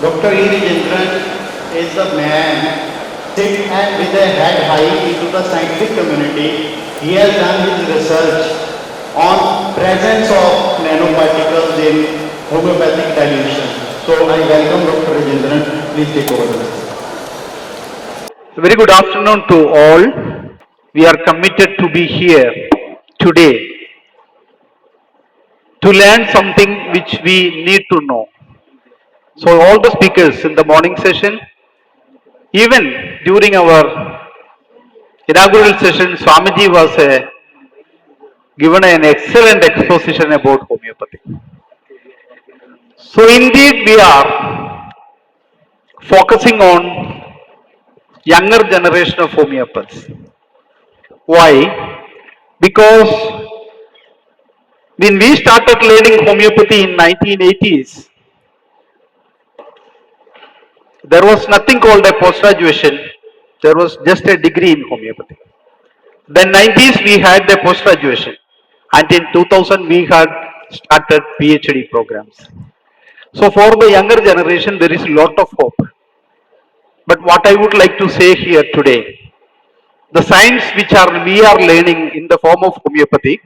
Dr. E.S.RAJENDRAN is a man sit and with a head high into the scientific community. He has done his research on presence of nanoparticles in homeopathic dilution. So I welcome Dr. Rajendran. Please take over. Very good afternoon to all. We are committed to be here today to learn something which we need to know. So, all the speakers in the morning session, even during our inaugural session, Swamiji was given an excellent exposition about homeopathy. So, indeed, we are focusing on younger generation of homeopaths. Why? Because when we started learning homeopathy in 1980s, there was nothing called a post-graduation. There was just a degree in homeopathy. Then 90s we had the post-graduation, and in 2000 we had started PhD programs. So for the younger generation there is a lot of hope. But what I would like to say here today, the science which we are learning in the form of homeopathy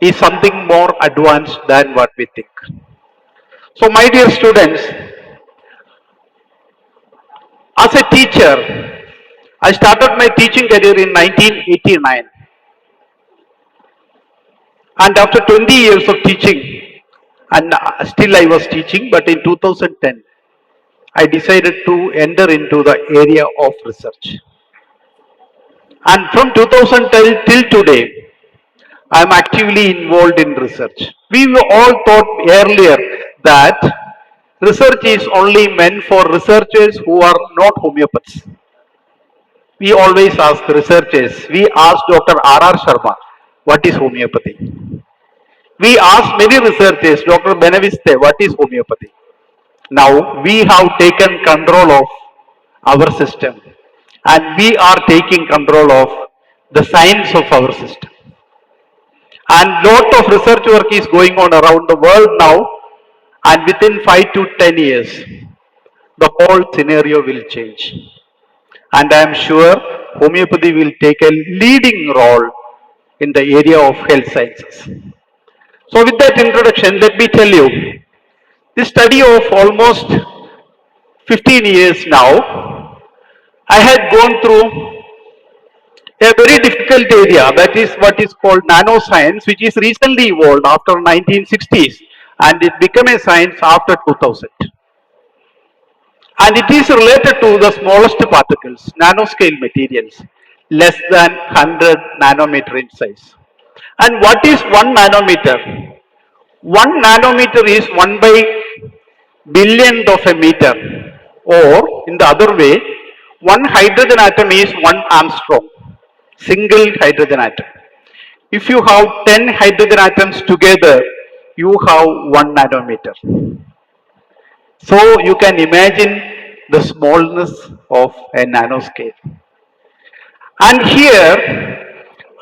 is something more advanced than what we think. So my dear students, as a teacher, I started my teaching career in 1989. And after 20 years of teaching, and still I was teaching, but in 2010, I decided to enter into the area of research. And from 2010 till today, I am actively involved in research. We were all thought earlier that research is only meant for researchers who are not homeopaths. We always ask researchers, we asked Dr. R.R. Sharma, what is homeopathy? We asked many researchers, Dr. Benaviste, what is homeopathy? Now we have taken control of our system and we are taking control of the science of our system. And lot of research work is going on around the world now, and within 5 to 10 years, the whole scenario will change. And I am sure homeopathy will take a leading role in the area of health sciences. So with that introduction, let me tell you, this study of almost 15 years now, I had gone through a very difficult area, that is what is called nanoscience, which is recently evolved after 1960s, and it became a science after 2000. And it is related to the smallest particles, nanoscale materials, less than 100 nanometer in size. And what is 1 nanometer? 1 nanometer is 1 by billionth of a meter, or in the other way, 1 hydrogen atom is 1 Armstrong, single hydrogen atom. If you have 10 hydrogen atoms together, you have 1 nanometer. So you can imagine the smallness of a nanoscale. And here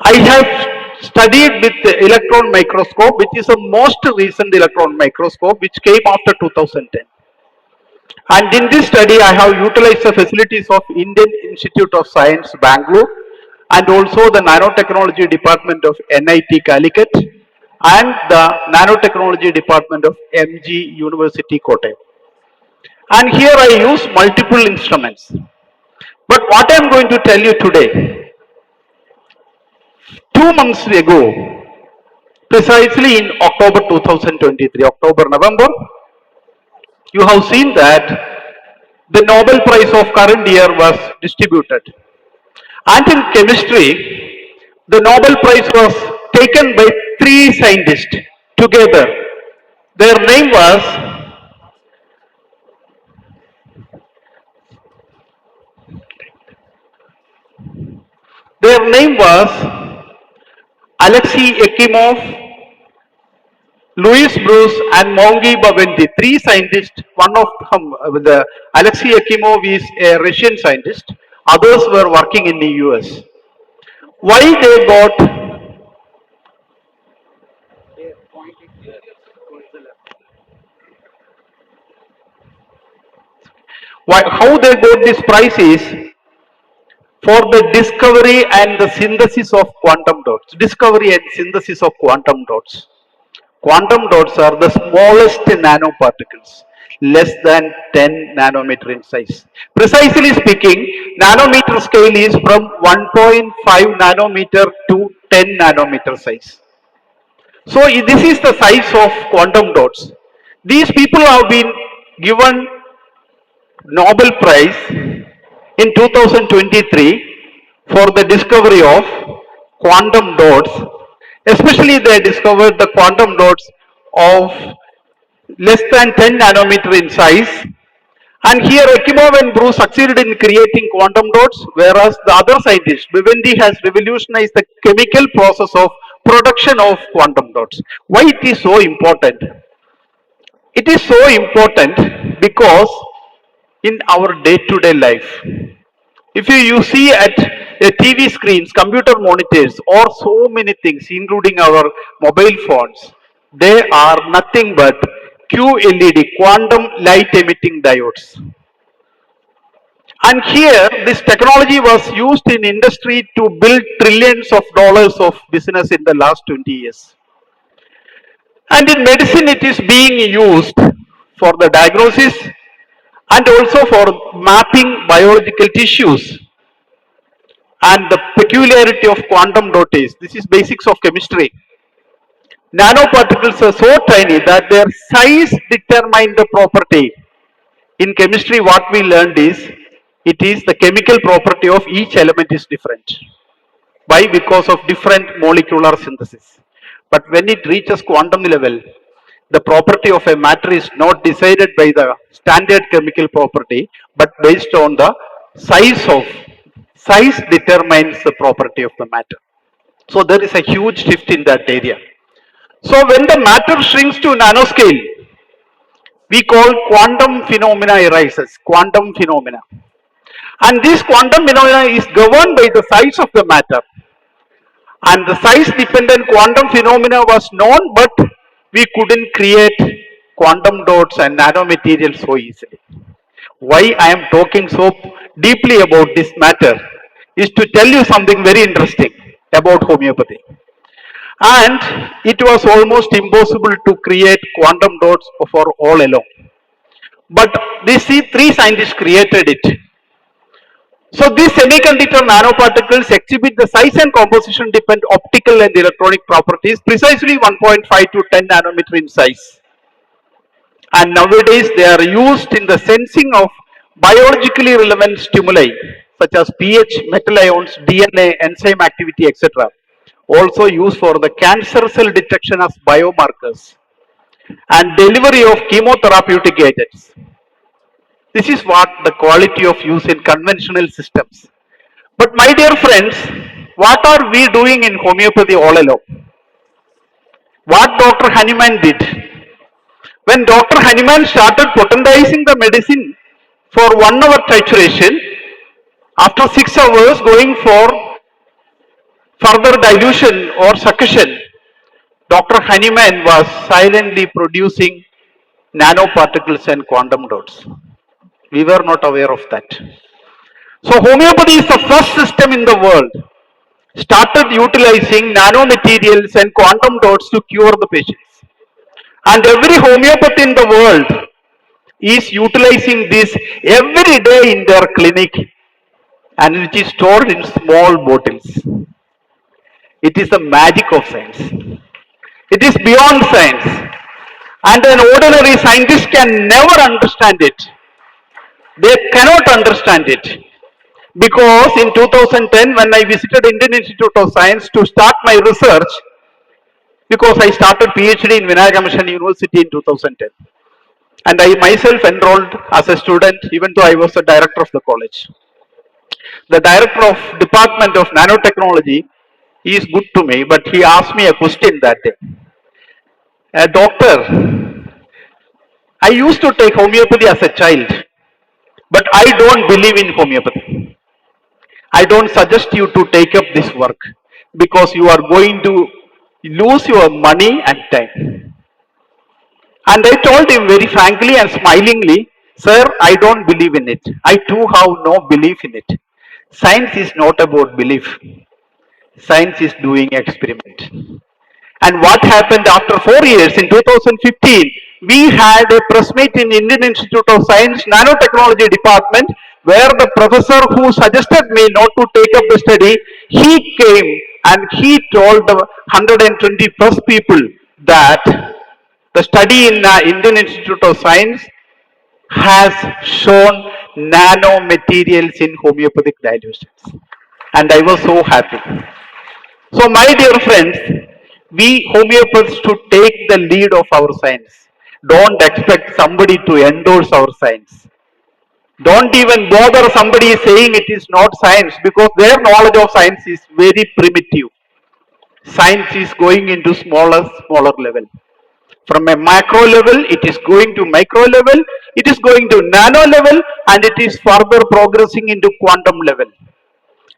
I have studied with the electron microscope, which is the most recent electron microscope, which came after 2010. And in this study, I have utilized the facilities of Indian Institute of Science, Bangalore, and also the nanotechnology department of NIT Calicut, and the nanotechnology department of MG University, Kottayam. And here I use multiple instruments. But what I am going to tell you today, 2 months ago, precisely in October 2023, October, November, you have seen that the Nobel Prize of current year was distributed. And in chemistry, the Nobel Prize was taken by 3 scientists together. Their name was their name was Alexei Ekimov, Louis Bruce, and Mongi Bawendi. 3 scientists. One of them, the Alexei Ekimov, is a Russian scientist. Others were working in the US. Why they got Why, how they got this prize is for the discovery and the synthesis of quantum dots. Discovery and synthesis of quantum dots. Quantum dots are the smallest nanoparticles, less than 10 nanometer in size. Precisely speaking, nanometer scale is from 1.5 nanometer to 10 nanometer size. So this is the size of quantum dots. These people have been given Nobel Prize in 2023 for the discovery of quantum dots. Especially they discovered the quantum dots of less than 10 nanometer in size. And here Ekimov and Bruce succeeded in creating quantum dots, whereas the other scientist, Vivendi, has revolutionized the chemical process of production of quantum dots. Why it is so important? It is so important because in our day-to-day life, if you see at TV screens, computer monitors, or so many things, including our mobile phones, they are nothing but QLED, quantum light emitting diodes. And here, this technology was used in industry to build trillions of dollars of business in the last 20 years. And in medicine, it is being used for the diagnosis and also for mapping biological tissues. And the peculiarity of quantum dot is, this is basics of chemistry. Nanoparticles are so tiny that their size determine the property. In chemistry, what we learned is, it is the chemical property of each element is different. Why? Because of different molecular synthesis. But when it reaches quantum level, the property of a matter is not decided by the standard chemical property, but based on the size determines the property of the matter. So there is a huge shift in that area. So when the matter shrinks to nanoscale, we call quantum phenomena arises, quantum phenomena. And this quantum phenomena is governed by the size of the matter. And the size dependent quantum phenomena was known, but we couldn't create quantum dots and nanomaterials so easily. Why I am talking so deeply about this matter is to tell you something very interesting about homeopathy. And it was almost impossible to create quantum dots for all alone. But these three scientists created it. So these semiconductor nanoparticles exhibit the size and composition depend optical and electronic properties, precisely 1.5 to 10 nanometer in size. And nowadays they are used in the sensing of biologically relevant stimuli such as pH, metal ions, DNA, enzyme activity, etc. Also used for the cancer cell detection as biomarkers and delivery of chemotherapeutic agents. This is what the quality of use in conventional systems. But my dear friends, what are we doing in homeopathy all along? What Dr. Hanuman did? When Dr. Hanuman started potentizing the medicine for 1 hour titration, after 6 hours going for further dilution or succussion, Dr. Hanuman was silently producing nanoparticles and quantum dots. We were not aware of that. So homeopathy is the first system in the world started utilizing nanomaterials and quantum dots to cure the patients. And every homeopath in the world is utilizing this every day in their clinic, and it is stored in small bottles. It is the magic of science. It is beyond science. And an ordinary scientist can never understand it. They cannot understand it. Because in 2010, when I visited Indian Institute of Science to start my research, because I started PhD in Vinayaga Mission University in 2010. And I myself enrolled as a student, even though I was the director of the college. The director of Department of Nanotechnology is good to me, but he asked me a question that day. Doctor, I used to take homeopathy as a child, but I don't believe in homeopathy. I don't suggest you to take up this work because you are going to lose your money and time. And I told him very frankly and smilingly, Sir, I don't believe in it. I too have no belief in it. Science is not about belief. Science is doing experiment. And what happened after 4 years in 2015? We had a press meet in Indian Institute of Science Nanotechnology Department where the professor who suggested me not to take up the study, he came and he told the 120 plus people that the study in Indian Institute of Science has shown nanomaterials in homeopathic dilutions. And I was so happy. So, my dear friends, we homeopaths should take the lead of our science. Don't expect somebody to endorse our science. Don't even bother somebody saying it is not science because their knowledge of science is very primitive. Science is going into smaller level. From a macro level, it is going to micro level, it is going to nano level, and it is further progressing into quantum level.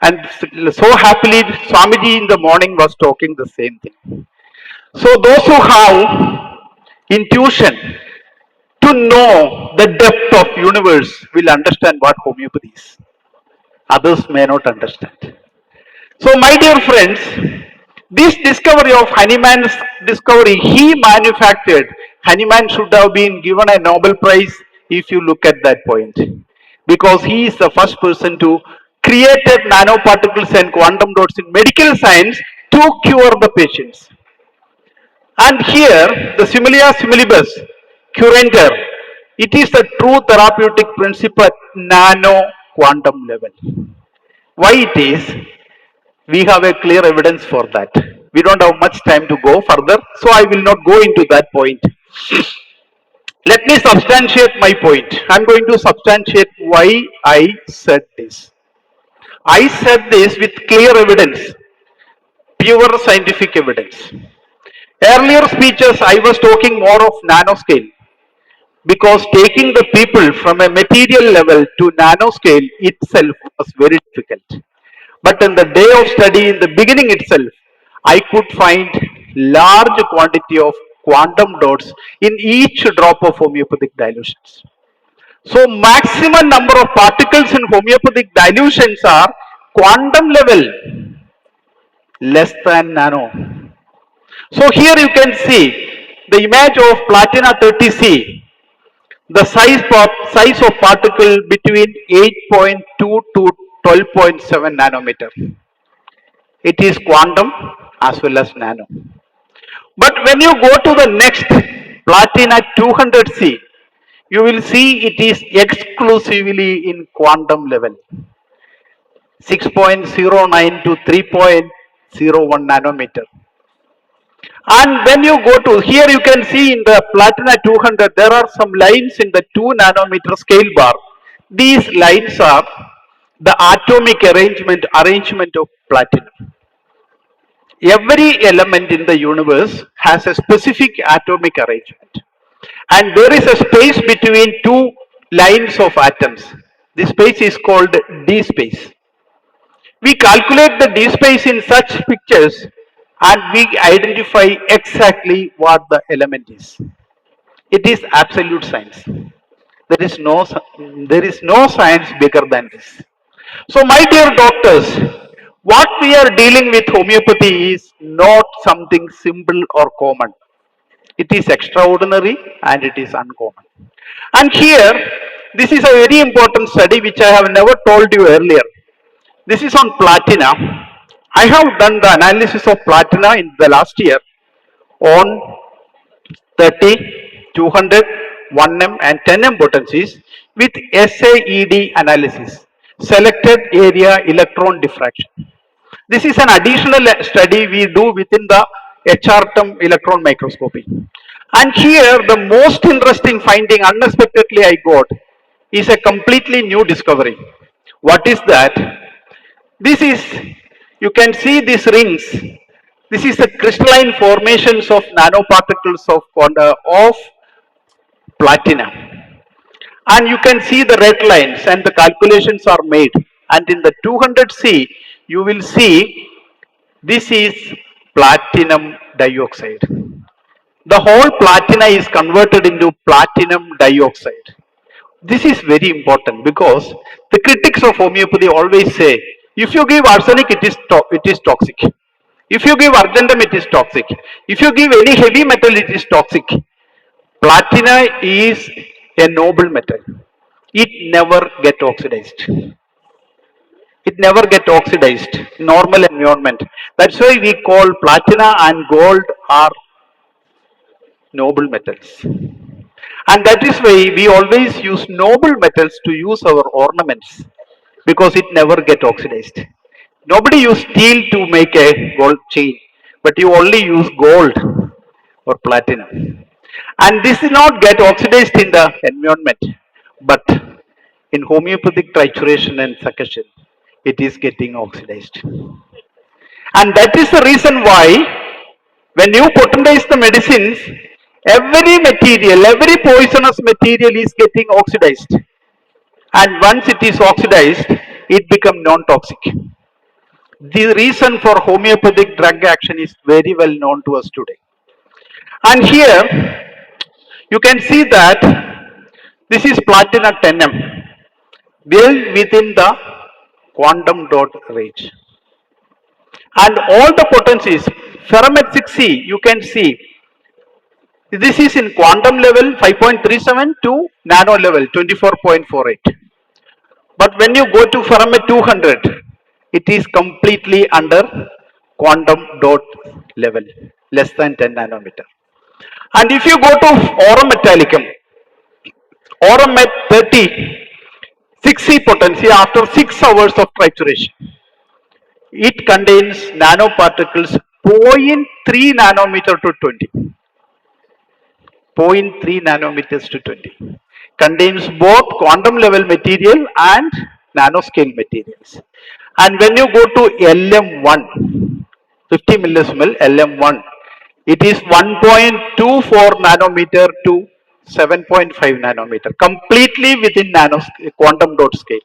And so happily, Swamiji in the morning was talking the same thing. So those who have intuition to know the depth of universe will understand what homeopathy is. Others may not understand. So my dear friends, this discovery of Honeyman's discovery, he manufactured. Honeyman should have been given a Nobel Prize if you look at that point. Because he is the first person to created nanoparticles and quantum dots in medical science to cure the patients. And here, the similia similibus, curator, it is the true therapeutic principle at nano quantum level. Why it is? We have a clear evidence for that. We don't have much time to go further, so I will not go into that point. Let me substantiate my point. I'm going to substantiate why I said this. I said this with clear evidence, pure scientific evidence. Earlier speeches, I was talking more of nanoscale because taking the people from a material level to nanoscale itself was very difficult. But in the day of study, in the beginning itself, I could find large quantity of quantum dots in each drop of homeopathic dilutions. So maximum number of particles in homeopathic dilutions are quantum level, less than nano. So here you can see the image of platina 30C, the size of particle between 8.2 to 12.7 nanometer. It is quantum as well as nano. But when you go to the next platina 200C, you will see it is exclusively in quantum level, 6.09 to 3.01 nanometer. And when you go to here, you can see in the platina 200, there are some lines in the 2 nanometer scale bar. These lines are the atomic arrangement of platinum. Every element in the universe has a specific atomic arrangement. And there is a space between two lines of atoms. This space is called D space. We calculate the D space in such pictures and we identify exactly what the element is. It is absolute science. There is no, there is no science bigger than this. So, my dear doctors, what we are dealing with homeopathy is not something simple or common. It is extraordinary and it is uncommon. And here, this is a very important study which I have never told you earlier. This is on platina. I have done the analysis of platina in the last year on 30, 200, 1M and 10M potencies with SAED analysis, selected area electron diffraction. This is an additional study we do within the HRTM electron microscopy. And here the most interesting finding unexpectedly I got is a completely new discovery. What is that? This is, you can see these rings. This is the crystalline formations of nanoparticles of platinum. And you can see the red lines and the calculations are made. And in the 200C, you will see this is platinum dioxide. The whole platina is converted into platinum dioxide. This is very important because the critics of homeopathy always say, if you give arsenic, it is toxic. If you give argentum, it is toxic. If you give any heavy metal, it is toxic. Platina is a noble metal. It never get oxidized. It never get oxidized. Normal environment. That's why we call platina and gold are noble metals. And that is why we always use noble metals to use our ornaments because it never get oxidized. Nobody use steel to make a gold chain, but you only use gold or platinum. And this will not get oxidized in the environment, but in homeopathic trituration and succussion, it is getting oxidized. And that is the reason why when you potentize the medicines, every material, every poisonous material is getting oxidized. And once it is oxidized, it becomes non-toxic. The reason for homeopathic drug action is very well known to us today. And here you can see that this is platina 10M, well within the quantum dot range. And all the potencies, ferrometh 6C, you can see this is in quantum level 5.37 to nano level 24.48. But when you go to ferrometh 200, it is completely under quantum dot level, less than 10 nanometer. And if you go to aurum metallicum, aurum met 30, 6C potency after 6 hours of trituration, it contains nanoparticles 0.3 nanometer to 20. 0.3 nanometers to 20. Contains both quantum level material and nanoscale materials. And when you go to LM1, 50 millismol LM1, it is 1.24 nanometer to 7.5 nanometer, completely within quantum dot scale.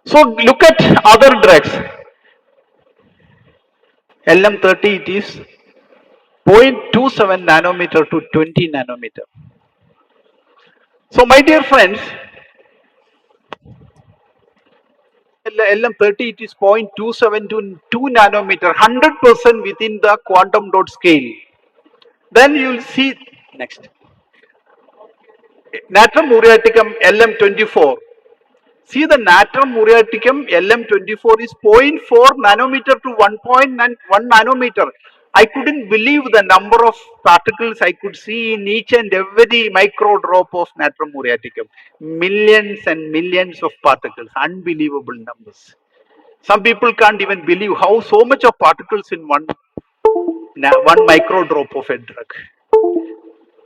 So look at other drugs. LM30, it is 0.27 nanometer to 20 nanometer. So my dear friends, LM30, it is 0.27 to 2 nanometer, 100% within the quantum dot scale. Then you will see next. Natrum muriaticum LM24. See the natrum muriaticum LM24 is zero point 0.4 nanometer to 1.1 nanometer. I couldn't believe the number of particles I could see in each and every micro drop of natrum muriaticum. Millions and millions of particles, unbelievable numbers. Some people can't even believe how so much of particles in one micro drop of a drug.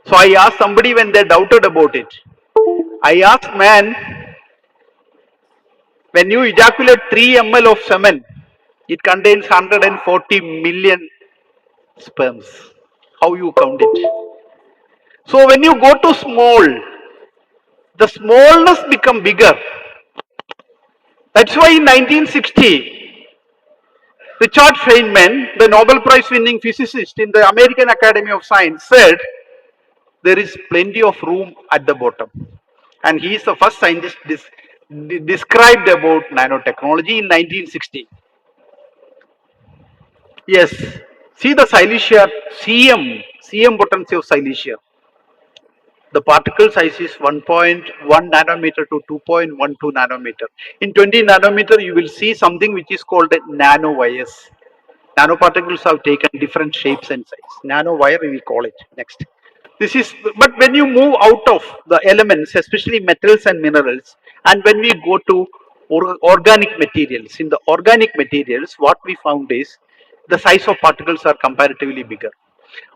So I asked somebody when they doubted about it. I asked, man, when you ejaculate 3 ml of semen, it contains 140 million sperms. How you count it? So when you go to small, the smallness become bigger. That's why in 1960, Richard Feynman, the Nobel Prize winning physicist in the American Academy of Science, said there is plenty of room at the bottom. And he is the first scientist described about nanotechnology in 1960. Yes, see the silicea, CM potency of silicea. The particle size is 1.1 nanometer to 2.12 nanometer. In 20 nanometer, you will see something which is called a nanowires. Nanoparticles have taken different shapes and size. Nanowire, we will call it next. This is, but when you move out of the elements, especially metals and minerals, and when we go to organic materials, in the organic materials, what we found is the size of particles are comparatively bigger.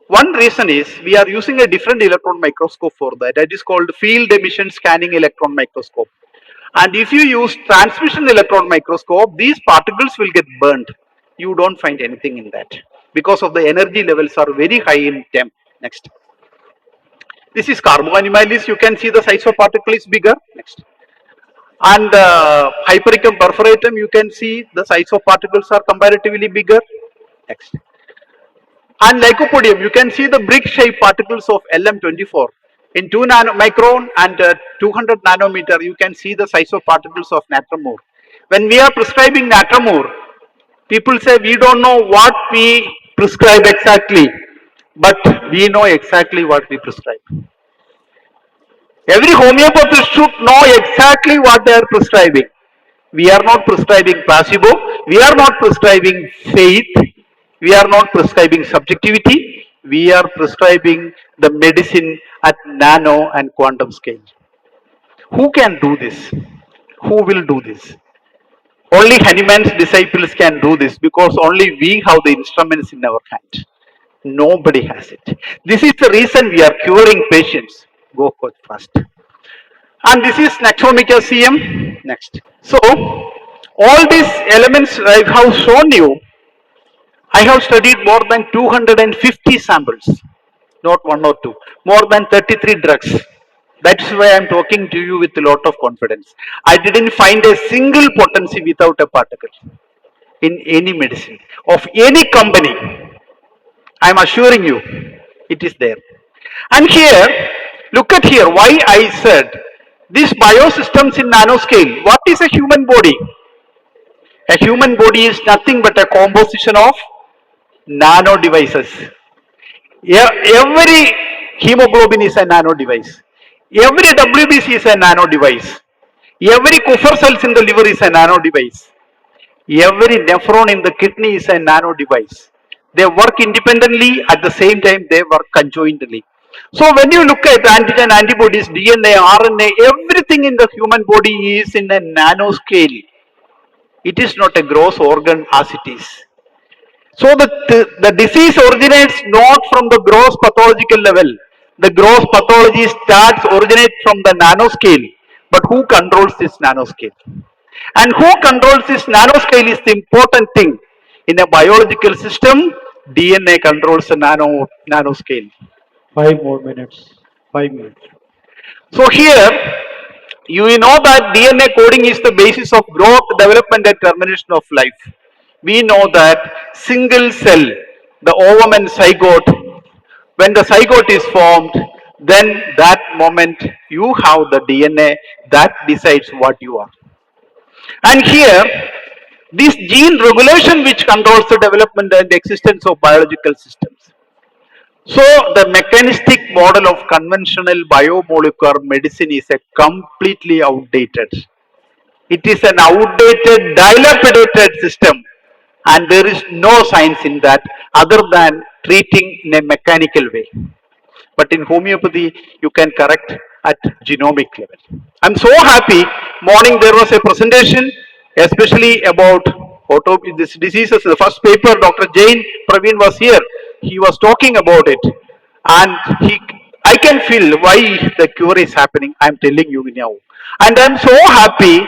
One reason is we are using a different electron microscope for that. That is called field emission scanning electron microscope. And if you use transmission electron microscope, these particles will get burnt. You don't find anything in that because of the energy levels are very high in temp. Next. This is carboanimalis. You can see the size of particle is bigger. Next. And hypericum perforatum, you can see the size of particles are comparatively bigger. Next. And lycopodium, you can see the brick shaped particles of LM24. In 2 micron and 200 nanometer, you can see the size of particles of natramur. When we are prescribing natramur, people say we don't know what we prescribe exactly, but we know exactly what we prescribe. Every homeopathist should know exactly what they are prescribing. We are not prescribing placebo, we are not prescribing faith, we are not prescribing subjectivity, we are prescribing the medicine at nano and quantum scale. Who can do this? Who will do this? Only Hanuman's disciples can do this because only we have the instruments in our hand. Nobody has it. This is the reason we are curing patients. Go fast. And this is Naxomica CM. Next. So, all these elements I have shown you, I have studied more than 250 samples, not one or two, more than 33 drugs. That's why I'm talking to you with a lot of confidence. I didn't find a single potency without a particle in any medicine of any company. I'm assuring you, it is there. And here, look at here, why I said these biosystems in nanoscale. What is a human body? A human body is nothing but a composition of nano devices. Every hemoglobin is a nano device. Every WBC is a nano device. Every Kupffer cells in the liver is a nano device. Every nephron in the kidney is a nano device. They work independently, at the same time they work conjointly. So when you look at antigen, antibodies, DNA, RNA, everything in the human body is in a nanoscale. It is not a gross organ as it is. So the disease originates not from the gross pathological level. The gross pathology originates from the nanoscale. But who controls this nanoscale? And who controls this nanoscale is the important thing. In a biological system, DNA controls the nanoscale. 5 more minutes. 5 minutes. So here, you know that DNA coding is the basis of growth, development and termination of life. We know that single cell, the ovum and zygote, when the zygote is formed, then that moment you have the DNA that decides what you are. And here, this gene regulation which controls the development and existence of biological systems. So the mechanistic model of conventional biomolecular medicine is a completely outdated. It is an outdated, dilapidated system, and there is no science in that other than treating in a mechanical way. But in homeopathy, you can correct at genomic level. I'm so happy. Morning there was a presentation, especially about these diseases. The first paper, Dr. Jain Praveen was here. He was talking about it, and I can feel why the cure is happening. I'm telling you now, and I'm so happy.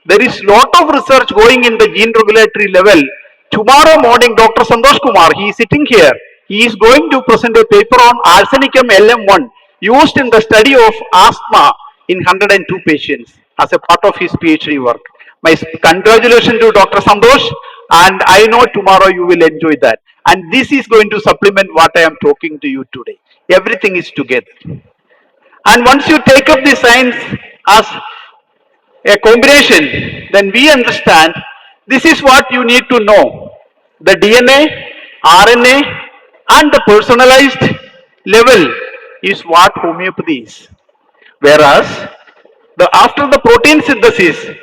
There is lot of research going in the gene regulatory level. Tomorrow morning, Dr. Santosh Kumar, he is sitting here. He is going to present a paper on arsenicum LM1 used in the study of asthma in 102 patients as a part of his PhD work. My congratulations to Dr. Santosh, and I know tomorrow you will enjoy that. And this is going to supplement what I am talking to you today. Everything is together. And once you take up the science as a combination, then we understand this is what you need to know. The DNA, RNA, and the personalized level is what homeopathy is. Whereas, after the protein synthesis,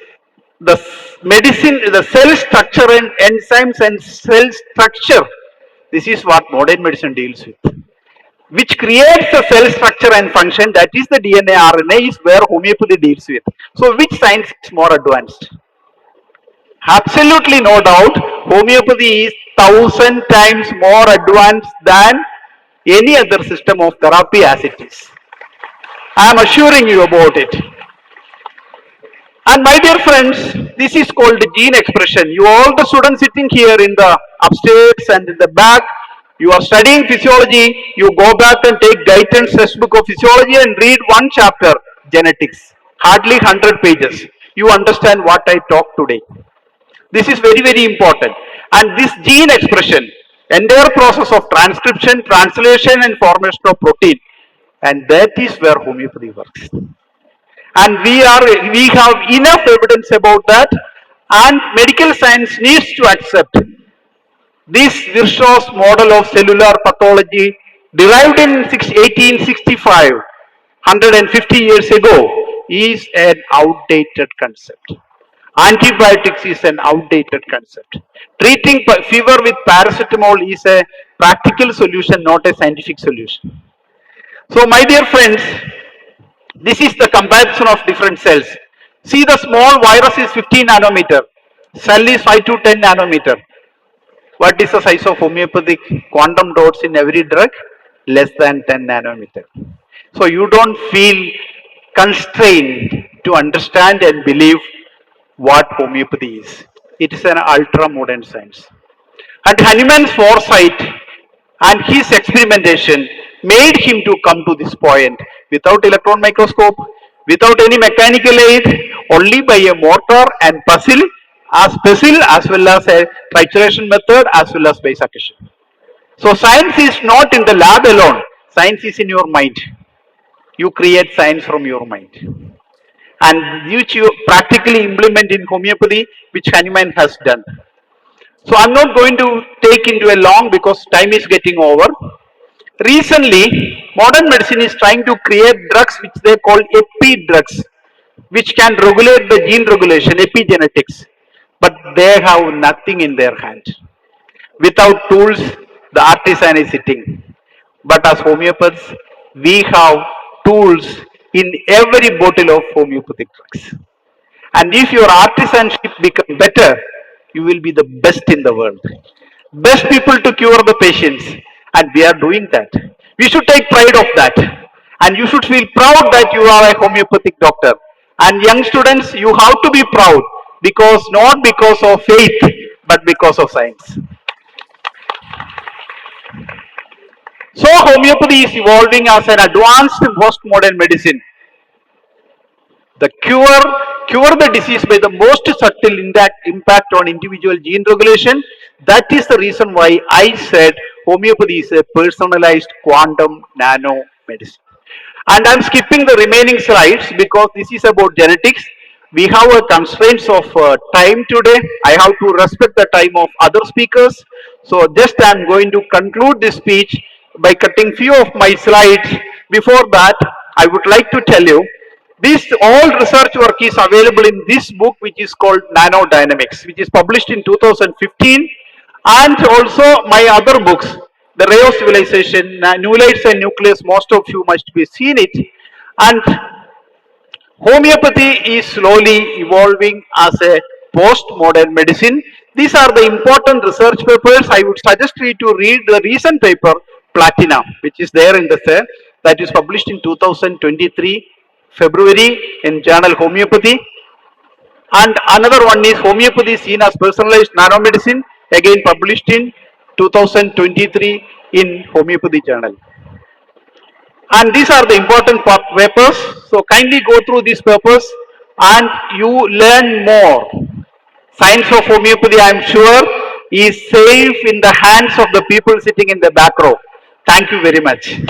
the medicine, the cell structure and enzymes and cell structure, this is what modern medicine deals with. Which creates the cell structure and function, that is the DNA, RNA, is where homeopathy deals with. So, which science is more advanced? Absolutely no doubt, homeopathy is 1,000 times more advanced than any other system of therapy as it is. I am assuring you about it. And my dear friends, this is called gene expression. You all the students sitting here in the upstairs and in the back, you are studying physiology, you go back and take Guyton's textbook of physiology and read one chapter, genetics, hardly 100 pages. You understand what I talk today. This is very, very important. And this gene expression, entire process of transcription, translation and formation of protein, And that is where homeopathy works. And we have enough evidence about that, and medical science needs to accept this Virchow's model of cellular pathology derived in 1865, 150 years ago, is an outdated concept. Antibiotics is an outdated concept. Treating fever with paracetamol is a practical solution, not a scientific solution. So, my dear friends, this is the comparison of different cells. See, the small virus is 15 nanometer, cell is 5 to 10 nanometer. What is the size of homeopathic quantum dots in every drug? Less than 10 nanometer. So you don't feel constrained to understand and believe what homeopathy is. It is an ultra modern science. And Hanuman's foresight and his experimentation made him to come to this point without electron microscope, without any mechanical aid, only by a mortar and pestle as well as a trituration method as well as by succussion. So science is not in the lab alone, science is in your mind. You create science from your mind, and which you practically implement in homeopathy, which Hanuman has done. So I'm not going to take into a long because time is getting over. Recently, modern medicine is trying to create drugs which they call epi drugs, which can regulate the gene regulation, epigenetics, but they have nothing in their hand. Without tools, the artisan is sitting. But as homeopaths, we have tools in every bottle of homeopathic drugs. And if your artisanship becomes better, you will be the best in the world. Best people to cure the patients. And we are doing that. We should take pride of that. And you should feel proud that you are a homeopathic doctor. And young students, you have to be proud because not because of faith, but because of science. So homeopathy is evolving as an advanced postmodern medicine. The cure the disease by the most subtle impact on individual gene regulation. That is the reason why I said homeopathy is a personalized quantum nano medicine. And I'm skipping the remaining slides because this is about genetics. We have a constraints of time today. I have to respect the time of other speakers. So just I'm going to conclude this speech by cutting few of my slides. Before that, I would like to tell you this all research work is available in this book which is called Nanodynamics, which is published in 2015, and also my other books, The Ray of Civilization, Nucleides and Nucleus, most of you must be seen it. And homeopathy is slowly evolving as a postmodern medicine. These are the important research papers. I would suggest you to read the recent paper, Platina, which is there in the set, that is published in 2023, February, in journal Homeopathy. And another one is Homeopathy seen as personalized nanomedicine, again published in 2023 in Homeopathy journal. And these are the important papers. So kindly go through these papers and you learn more. Science of homeopathy, I am sure, is safe in the hands of the people sitting in the back row. Thank you very much.